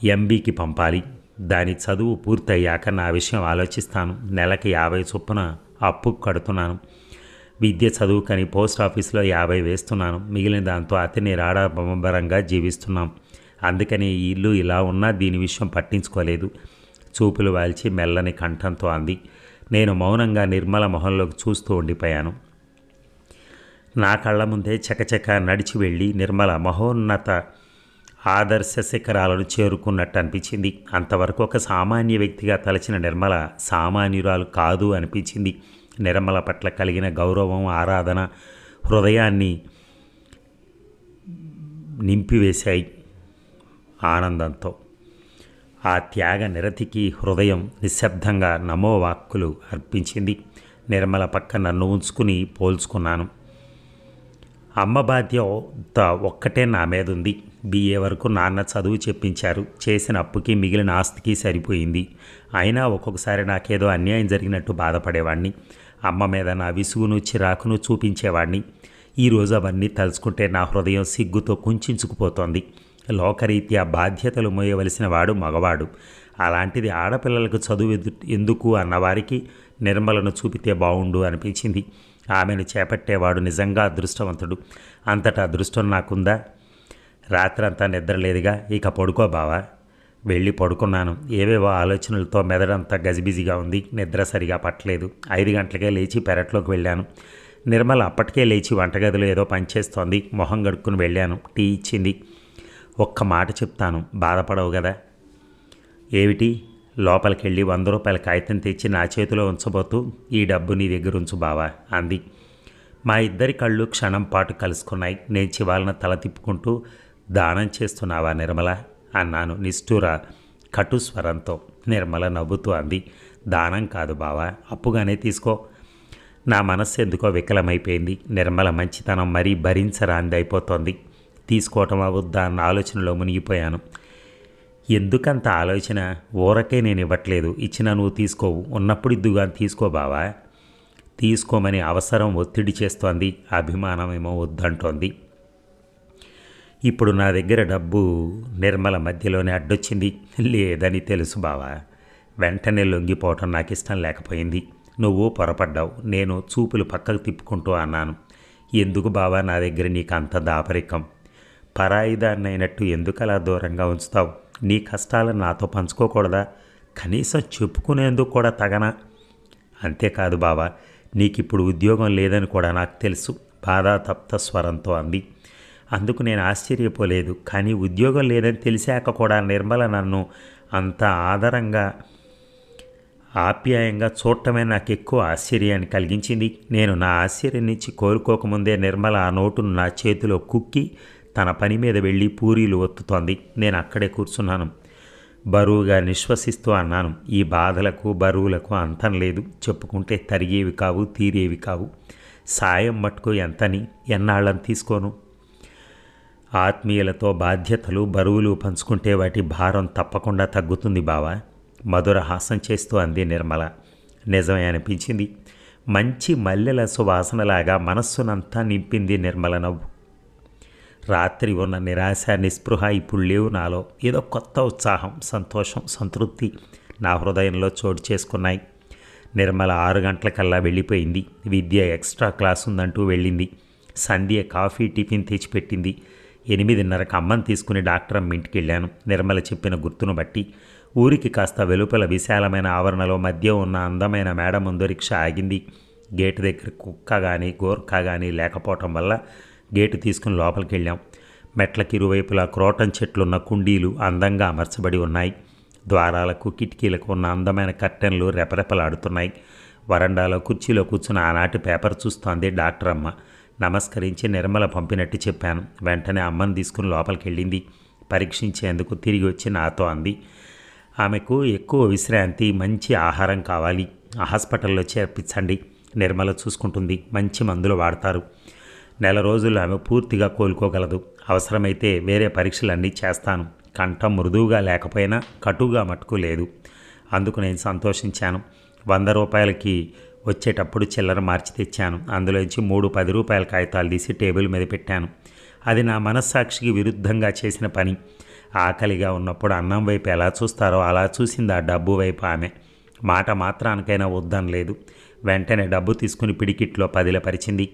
ఎంబీకి పంపాలి. దాని చదువు పూర్తయ్యాక నా విషయం ఆలోచిస్తాను. నెలకి 50 చొప్పున అప్పు కడుతున్నాను. విద్య చదువుకని పోస్ట్ ఆఫీస్లో 50 వేస్తున్నాను. మిగిలిన దాంతో అతని రాడాబంబరంగా జీవిస్తున్నాం. అందుకని ఈ ఇల్లు ఇలా ఉన్నా దీని విషయం పట్టించుకోలేదు. చూపులు వాల్చి మెల్లని కంఠంతో అంది. నేను మౌనంగా నిర్మల మొహంలోకి చూస్తూ ఉండిపోయాను. నా కళ్ళ ముందే చకచక నడిచి వెళ్ళి నిర్మల మహోన్నత ఆదర్శ శిఖరాలను చేరుకున్నట్టు అనిపించింది. అంతవరకు ఒక సామాన్య వ్యక్తిగా తలచిన నిర్మల సామాన్యురాలు కాదు అనిపించింది. నిర్మల పట్ల కలిగిన గౌరవం, ఆరాధన హృదయాన్ని నింపివేశాయి ఆనందంతో. ఆ త్యాగ నిరతికి హృదయం నిశ్శబ్దంగా నమోవాక్కులు అర్పించింది. నిర్మల పక్క నన్ను ఉంచుకుని పోల్చుకున్నాను. అమ్మ బాధ్యత ఒక్కటే నా మీద ఉంది. BA వరకు నాన్న చదువు చెప్పించారు. చేసిన అప్పుకి మిగిలిన ఆస్తికి సరిపోయింది. అయినా ఒక్కొక్కసారి నాకేదో అన్యాయం జరిగినట్టు బాధపడేవాడిని. అమ్మ మీద నా విసుగును చిరాకును చూపించేవాడిని. ఈరోజు అవన్నీ తలుచుకుంటే నా హృదయం సిగ్గుతో కుంచుకుపోతోంది. లోకరీత్యా బాధ్యతలు మోయవలసిన వాడు మగవాడు. అలాంటిది ఆడపిల్లలకు చదువు ఎందుకు అన్నవారికి నిర్మలను చూపితే బావుండు అనిపించింది. ఆమెను చేపట్టేవాడు నిజంగా అదృష్టవంతుడు. అంతటా అదృష్టం నాకుందా? రాత్రంతా నిద్రలేదుగా. ఇక పడుకో బావా. వెళ్ళి పడుకున్నాను. ఏవేవో ఆలోచనలతో మెదడంతా గజిబిజిగా ఉంది. నిద్ర సరిగా పట్టలేదు. 5 గంటలకే లేచి పెరట్లోకి వెళ్ళాను. నిర్మల అప్పటికే లేచి వంటగదిలో ఏదో పనిచేస్తోంది. మొహం గడుక్కుని వెళ్ళాను. టీ ఇచ్చింది. ఒక్క మాట చెప్తాను, బాధపడవు కదా? ఏమిటి? లోపలికి వెళ్ళి 100 రూపాయల కాగితం తెచ్చి నా చేతిలో ఉంచబోతూ, ఈ డబ్బు నీ దగ్గర ఉంచు బావా అంది. మా ఇద్దరి కళ్ళు క్షణం పాటు కలుసుకున్నాయి. నేను చివాలన తల తిప్పుకుంటూ, దానం చేస్తున్నావా నిర్మల అన్నాను నిష్ఠూర కటు స్వరంతో. నిర్మల నవ్వుతూ అంది, దానం కాదు బావా, అప్పుగానే తీసుకో. నా మనస్సు ఎందుకో వికలమైపోయింది. నిర్మల మంచితనం మరీ భరించరాంది అయిపోతోంది. తీసుకోవటం అవద్దా అన్న ఆలోచనలో మునిగిపోయాను. ఎందుకంత ఆలోచన? ఊరకే నేను ఇవ్వట్లేదు. ఇచ్చినా నువ్వు తీసుకోవు. ఉన్నప్పుడు ఇద్దుగా తీసుకో బావా. తీసుకోమని అవసరం ఒత్తిడి చేస్తోంది. అభిమానమేమో వద్దంటోంది. ఇప్పుడు నా దగ్గర డబ్బు నిర్మల మధ్యలోనే అడ్డొచ్చింది. లేదని తెలుసు బావా. వెంటనే లొంగిపోవటం నాకు ఇష్టం లేకపోయింది. నువ్వు పొరపడ్డావు. నేను చూపులు పక్కకు తిప్పుకుంటూ అన్నాను, ఎందుకు బావా నా దగ్గర నీకు అంత దాపరికం? పరాయిదాన్నైనట్టు ఎందుకు అలా దూరంగా ఉంచుతావు? నీ కష్టాలను నాతో పంచుకోకూడదా? కనీసం చెప్పుకునేందుకు కూడా తగనా? అంతేకాదు బావా, నీకిప్పుడు ఉద్యోగం లేదని కూడా నాకు తెలుసు బాధాతప్త స్వరంతో అంది. అందుకు నేను ఆశ్చర్యపోలేదు. కానీ ఉద్యోగం లేదని తెలిసాక కూడా నిర్మల నన్ను అంత ఆదరంగా ఆప్యాయంగా చూడటమే నాకు ఎక్కువ ఆశ్చర్యాన్ని కలిగించింది. నేను నా ఆశ్చర్యం నుంచి కోరుకోకముందే నిర్మల ఆ నోటును నా చేతిలో కుక్కి తన పని మీద వెళ్ళి పూరీలు ఒత్తుతోంది. నేను అక్కడే కూర్చున్నాను. బరువుగా నిశ్వసిస్తూ అన్నాను, ఈ బాధలకు బరువులకు అంతం లేదు. చెప్పుకుంటే తరిగేవి కావు, తీరేవి కావు. సాయం మట్టుకు ఎంతని ఎన్నాళ్ళని తీసుకోను. ఆత్మీయులతో బాధ్యతలు బరువులు పంచుకుంటే వాటి భారం తప్పకుండా తగ్గుతుంది బావా. మధుర హాసం చేస్తూ అంది నిర్మల. నిజమే అనిపించింది. మంచి మల్లెల సువాసనలాగా మనస్సునంతా నింపింది నిర్మల నవ్వు. రాత్రి ఉన్న నిరాశ నిస్పృహ ఇప్పుడు లేవు నాలో. ఏదో కొత్త ఉత్సాహం, సంతోషం, సంతృప్తి నా హృదయంలో చోటు చేసుకున్నాయి. నిర్మల 6 గంటలకల్లా వెళ్ళిపోయింది. విద్య ఎక్స్ట్రా క్లాస్ ఉందంటూ వెళ్ళింది. సంధ్య కాఫీ టిఫిన్ తెచ్చిపెట్టింది. 8:30కి అమ్మని తీసుకుని డాక్టర్ అమ్మ ఇంటికి వెళ్ళాను. నిర్మల చెప్పిన గుర్తును బట్టి ఊరికి కాస్త వెలుపల విశాలమైన ఆవరణలో మధ్య ఉన్న అందమైన మేడ ముందు రిక్షా ఆగింది. గేటు దగ్గర కుక్క కానీ గోర్ఖా కానీ లేకపోవటం వల్ల గేటు తీసుకుని లోపలికి వెళ్ళాం. మెట్లకి ఇరువైపులా క్రోటన్ చెట్లున్న కుండీలు అందంగా అమర్చబడి ఉన్నాయి. ద్వారాలకు కిటికీలకు ఉన్న అందమైన కర్టెన్లు రెపరెపలాడుతున్నాయి. వరండాలో కుర్చీలో కూర్చుని ఆనాటి పేపర్ చూస్తోంది డాక్టర్ అమ్మ. నమస్కరించి నిర్మల పంపినట్టు చెప్పాను. వెంటనే అమ్మను తీసుకుని లోపలికి వెళ్ళింది. పరీక్షించేందుకు తిరిగి వచ్చి నాతో అంది, ఆమెకు ఎక్కువ విశ్రాంతి, మంచి ఆహారం కావాలి. హాస్పిటల్లో చేర్పించండి. నిర్మల చూసుకుంటుంది. మంచి మందులు వాడతారు. నెల రోజులు ఆమె పూర్తిగా కోలుకోగలదు. అవసరమైతే వేరే పరీక్షలన్నీ చేస్తాను. కంఠం మృదువుగా లేకపోయినా కటుగా మట్టుకు లేదు. అందుకు నేను సంతోషించాను. 100 రూపాయలకి వచ్చేటప్పుడు చిల్లర మార్చి తెచ్చాను. అందులోంచి 3 10 రూపాయల కాగితాలు తీసి టేబుల్ మీద పెట్టాను. అది నా మనస్సాక్షికి విరుద్ధంగా చేసిన పని. ఆకలిగా ఉన్నప్పుడు అన్నం వైపు ఎలా చూస్తారో అలా చూసింది ఆ డబ్బు వైపు ఆమె. మాట మాత్రానికైనా వద్దనలేదు. వెంటనే డబ్బు తీసుకుని పిడికిట్లో పదిలపరిచింది.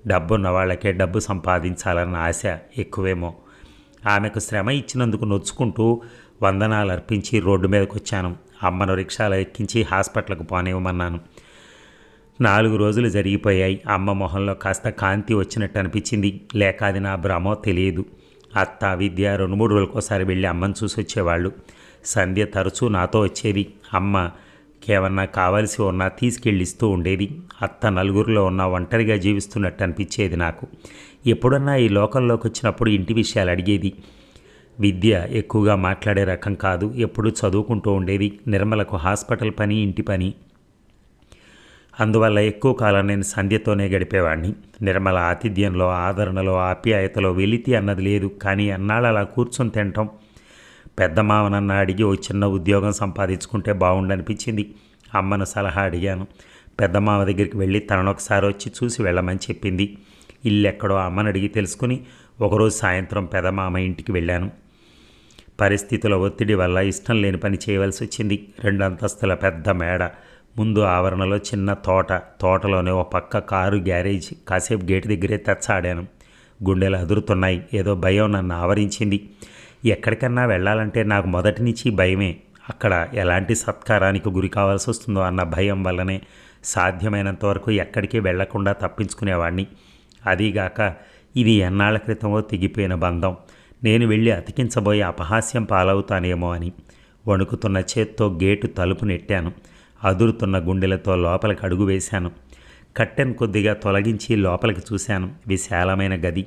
డబ్బున్న వాళ్ళకే డబ్బు సంపాదించాలన్న ఆశ ఎక్కువేమో. ఆమెకు శ్రమ ఇచ్చినందుకు నొచ్చుకుంటూ వందనాలు అర్పించి రోడ్డు మీదకి వచ్చాను. అమ్మను రిక్షాలో ఎక్కించి హాస్పిటల్కి పోనివ్వమన్నాను. 4 రోజులు జరిగిపోయాయి. అమ్మ మొహంలో కాస్త కాంతి వచ్చినట్టు అనిపించింది. లేక అది నా భ్రమో తెలియదు. అత్త, విద్య 2-3 రోజులకోసారి వెళ్ళి అమ్మను చూసి వచ్చేవాళ్ళు. సంధ్య తరచూ నాతో వచ్చేది. అమ్మ కేవన్నా కావలసి ఉన్నా తీసుకెళ్ళిస్తూ ఉండేది. అత్త నలుగురిలో ఉన్న ఒంటరిగా జీవిస్తున్నట్టు అనిపించేది నాకు. ఎప్పుడన్నా ఈ లోకంలోకి వచ్చినప్పుడు ఇంటి విషయాలు అడిగేది. విద్య ఎక్కువగా మాట్లాడే రకం కాదు. ఎప్పుడూ చదువుకుంటూ ఉండేది. నిర్మలకు హాస్పిటల్ పని, ఇంటి పని. అందువల్ల ఎక్కువ కాలం నేను సంధ్యతోనే గడిపేవాడిని. నిర్మల ఆతిథ్యంలో, ఆదరణలో, ఆప్యాయతలో వెలితి అన్నది లేదు. కానీ అన్నాళ్ళు అలా కూర్చొని తినటం, పెద్ద మామనన్న అడిగి ఓ చిన్న ఉద్యోగం సంపాదించుకుంటే బాగుండనిపించింది. అమ్మను సలహా అడిగాను. పెద్ద మామ దగ్గరికి వెళ్ళి తననొకసారి వచ్చి చూసి వెళ్ళమని చెప్పింది. ఇల్లు ఎక్కడో అమ్మని అడిగి తెలుసుకుని ఒకరోజు సాయంత్రం పెదమామ ఇంటికి వెళ్ళాను. పరిస్థితుల ఒత్తిడి వల్ల ఇష్టం లేని పని చేయవలసి వచ్చింది. 2 అంతస్తుల పెద్ద మేడ, ముందు ఆవరణలో చిన్న తోట, తోటలోనే ఓ పక్క కారు గ్యారేజ్. కాసేపు గేటు దగ్గరే తెచ్చాడాను. గుండెలు అదురుతున్నాయి. ఏదో భయం నన్ను ఆవరించింది. ఎక్కడికన్నా వెళ్ళాలంటే నాకు మొదటి నుంచి భయమే. అక్కడ ఎలాంటి సత్కారానికి గురి కావాల్సి వస్తుందో అన్న భయం వల్లనే సాధ్యమైనంత వరకు ఎక్కడికి వెళ్లకుండా తప్పించుకునేవాడిని. అదీగాక ఇది ఎన్నాళ్ల క్రితమో తెగిపోయిన బంధం. నేను వెళ్ళి అతికించబోయే అపహాస్యం పాలవుతానేమో అని వణుకుతున్న చేత్తో గేటు తలుపు నెట్టాను. అదురుతున్న గుండెలతో లోపలికి అడుగు వేశాను. కట్టెన్ కొద్దిగా తొలగించి లోపలికి చూశాను. విశాలమైన గది.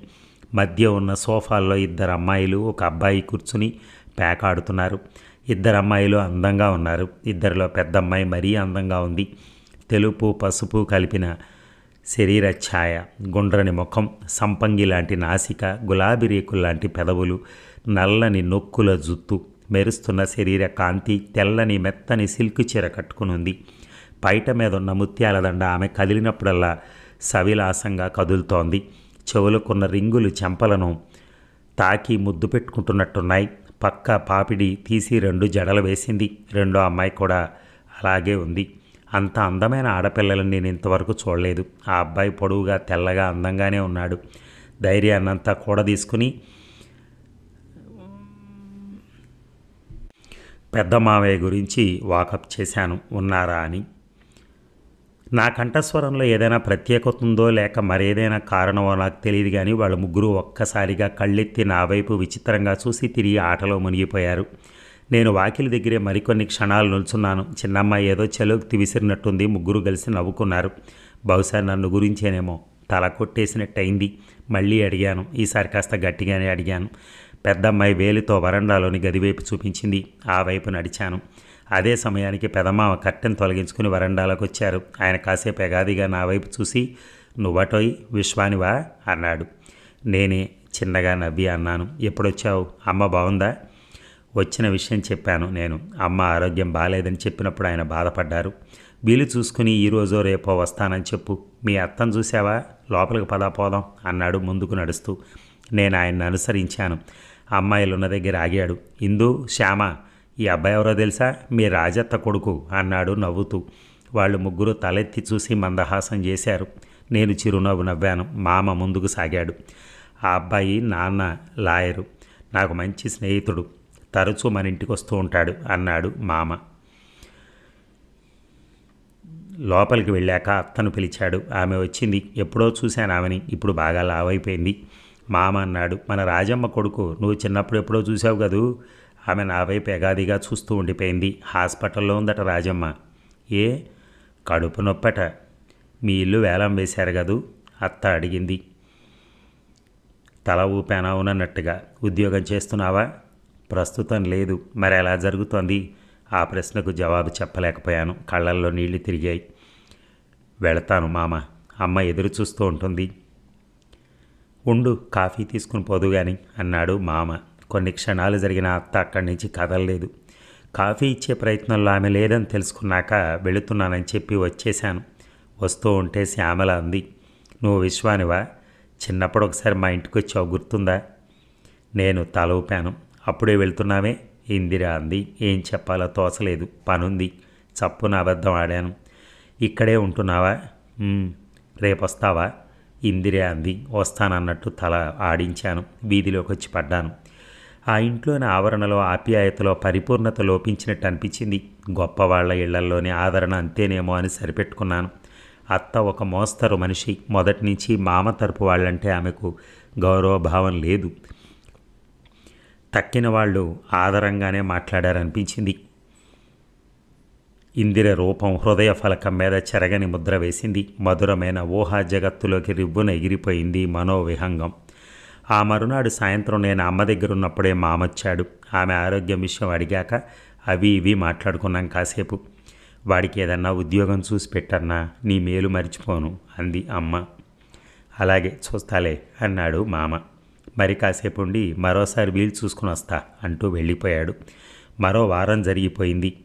మధ్య ఉన్న సోఫాల్లో 2 అమ్మాయిలు, 1 అబ్బాయి కూర్చుని పేకాడుతున్నారు. 2 అమ్మాయిలు అందంగా ఉన్నారు. ఇద్దరిలో పెద్ద అమ్మాయి మరీ అందంగా ఉంది. తెలుపు పసుపు కలిపిన శరీర ఛాయ, గుండ్రని ముఖం, సంపంగి లాంటి నాసిక, గులాబీ రేకుల్లాంటి పెదవులు, నల్లని నొక్కుల జుత్తు, మెరుస్తున్న శరీర కాంతి, తెల్లని మెత్తని సిల్క్ చీర కట్టుకునుంది. పైట మీద ఉన్న ముత్యాల దండ ఆమె కదిలినప్పుడల్లా సవిలాసంగా కదులుతోంది. చెవులకున్న రింగులు చెంపలను తాకి ముద్దు పెట్టుకుంటున్నట్టున్నాయి. పక్క పాపిడి తీసి 2 జడలు వేసింది. రెండో అమ్మాయి కూడా అలాగే ఉంది. అంత అందమైన ఆడపిల్లలను నేను ఇంతవరకు చూడలేదు. ఆ అబ్బాయి పొడవుగా, తెల్లగా, అందంగానే ఉన్నాడు. ధైర్యాన్నంతా కూడా తీసుకుని పెద్ద మావయ్య గురించి వాకప్ చేశాను, ఉన్నారా అని. నా కంఠస్వరంలో ఏదైనా ప్రత్యేకత ఉందో లేక మరేదైనా కారణమో నాకు తెలియదు. కానీ వాళ్ళు ముగ్గురు ఒక్కసారిగా కళ్ళెత్తి నా వైపు విచిత్రంగా చూసి తిరిగి ఆటలో మునిగిపోయారు. నేను వాకిలి దగ్గరే మరికొన్ని క్షణాలు నిల్చున్నాను. చిన్నమ్మాయి ఏదో చెలోక్తి విసిరినట్టుంది. ముగ్గురు కలిసి నవ్వుకున్నారు. బహుశా నన్ను గురించేనేమో. తల కొట్టేసినట్టయింది. మళ్ళీ అడిగాను. ఈసారి కాస్త గట్టిగానే అడిగాను. పెద్దమ్మాయి వేలితో వరండాలోని గదివైపు చూపించింది. ఆ వైపు నడిచాను. అదే సమయానికి పెదమామ కట్టెను తొలగించుకుని వరండాలోకి వచ్చారు. ఆయన కాసేపు ఎగాదిగా నా వైపు చూసి, నువ్వటోయ్ విశ్వానివా అన్నాడు. నేనే చిన్నగా నవ్వి అన్నాను. ఎప్పుడొచ్చావు? అమ్మ బాగుందా? వచ్చిన విషయం చెప్పాను నేను. అమ్మ ఆరోగ్యం బాగాలేదని చెప్పినప్పుడు ఆయన బాధపడ్డారు. వీలు చూసుకుని ఈరోజో రేపో వస్తానని చెప్పు. మీ అత్తను చూసావా? లోపలికి పదా పోదాం అన్నాడు ముందుకు నడుస్తూ. నేను ఆయన్ని అనుసరించాను. అమ్మాయిలున్న దగ్గర ఆగాడు. ఇందు, శ్యామ, ఈ అబ్బాయి ఎవరో తెలుసా? మీ రాజత్త కొడుకు అన్నాడు నవ్వుతూ. వాళ్ళు ముగ్గురు తలెత్తి చూసి మందహాసం చేశారు. నేను చిరునవ్వు నవ్వాను. మామ ముందుకు సాగాడు. ఆ అబ్బాయి నాన్న లాయరు, నాకు మంచి స్నేహితుడు, తరచూ మన ఇంటికి వస్తూ ఉంటాడు అన్నాడు మామ. లోపలికి వెళ్ళాక అత్తను పిలిచాడు. ఆమె వచ్చింది. ఎప్పుడో చూశాను ఆమెని. ఇప్పుడు బాగా లావైపోయింది. మామ అన్నాడు, మన రాజమ్మ కొడుకు. నువ్వు చిన్నప్పుడు ఎప్పుడో చూసావు కదూ. ఆమె నా వైపు ఎగాదిగా చూస్తూ ఉండిపోయింది. హాస్పిటల్లో ఉందట రాజమ్మ. ఏ? కడుపు నొప్పట. మీ ఇల్లు వేలం వేశారు కదూ? అత్త అడిగింది. తల ఊపాను అవునన్నట్టుగా. ఉద్యోగం చేస్తున్నావా? ప్రస్తుతం లేదు. మరి ఎలా జరుగుతోంది? ఆ ప్రశ్నకు జవాబు చెప్పలేకపోయాను. కళ్ళల్లో నీళ్లు తిరిగాయి. వెళతాను మామ. అమ్మ ఎదురు చూస్తూ ఉంటుంది. ఉండు, కాఫీ తీసుకుని పోదు గాని అన్నాడు మామ. కొన్ని క్షణాలు జరిగిన అత్త అక్కడి నుంచి కదలలేదు. కాఫీ ఇచ్చే ప్రయత్నంలో ఆమె లేదని తెలుసుకున్నాక వెళుతున్నానని చెప్పి వచ్చేశాను. వస్తూ ఉంటే శ్యామల అంది, నువ్వు విశ్వానివా? చిన్నప్పుడు ఒకసారి మా ఇంటికి వచ్చావు, గుర్తుందా? నేను తల ఊపాను. అప్పుడే వెళ్తున్నావే? ఇందిర అంది. ఏం చెప్పాలో తోచలేదు. పనుంది. చప్పున అబద్ధం ఆడాను. ఇక్కడే ఉంటున్నావా? రేపొస్తావా? ఇందిరే అంది. వస్తానన్నట్టు తల ఆడించాను. వీధిలోకి వచ్చి పడ్డాను. ఆ ఇంట్లోని ఆవరణలో ఆప్యాయతలో పరిపూర్ణత లోపించినట్టు అనిపించింది. గొప్పవాళ్ల ఇళ్లల్లోని ఆదరణ అంతేనేమో అని సరిపెట్టుకున్నాను. అత్త ఒక మోస్తరు మనిషి. మొదటి నుంచి మామ తరపు వాళ్ళంటే ఆమెకు గౌరవభావం లేదు. తక్కిన వాళ్ళు ఆదరంగానే మాట్లాడారనిపించింది. ఇందిర రూపం హృదయ ఫలకం మీద చెరగని ముద్ర వేసింది. మధురమైన ఊహా జగత్తులోకి రివ్వున ఎగిరిపోయింది మనోవిహంగం. ఆ మరునాడు సాయంత్రం నేను అమ్మ దగ్గర ఉన్నప్పుడే మామొచ్చాడు. ఆమె ఆరోగ్యం విషయం అడిగాక అవి ఇవి మాట్లాడుకున్నాం కాసేపు. వాడికి ఏదన్నా ఉద్యోగం చూసి పెట్టన్నా, నీ మేలు మరిచిపోను అంది అమ్మ. అలాగే చూస్తాలే అన్నాడు మామ. మరి కాసేపు ఉండి మరోసారి వీలు చూసుకుని వస్తా అంటూ వెళ్ళిపోయాడు. మరో వారం జరిగిపోయింది.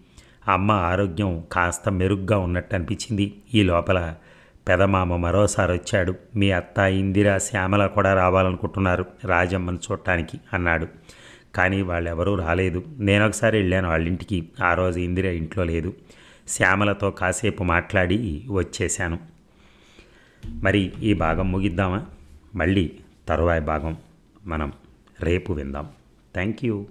అమ్మ ఆరోగ్యం కాస్త మెరుగ్గా ఉన్నట్టు అనిపించింది. ఈ లోపల పెదమామ మరోసారి వచ్చాడు. మీ అత్త ఇందిర శ్యామల కూడా రావాలనుకుంటున్నారు రాజమ్మను చూడటానికి అన్నాడు. కానీ వాళ్ళెవరూ రాలేదు. నేనొకసారి వెళ్ళాను వాళ్ళింటికి. ఆ రోజు ఇందిర ఇంట్లో లేదు. శ్యామలతో కాసేపు మాట్లాడి వచ్చేశాను. మరి ఈ భాగం ముగిద్దామా? మళ్ళీ తరువాయి భాగం మనం రేపు విందాం. Thank you.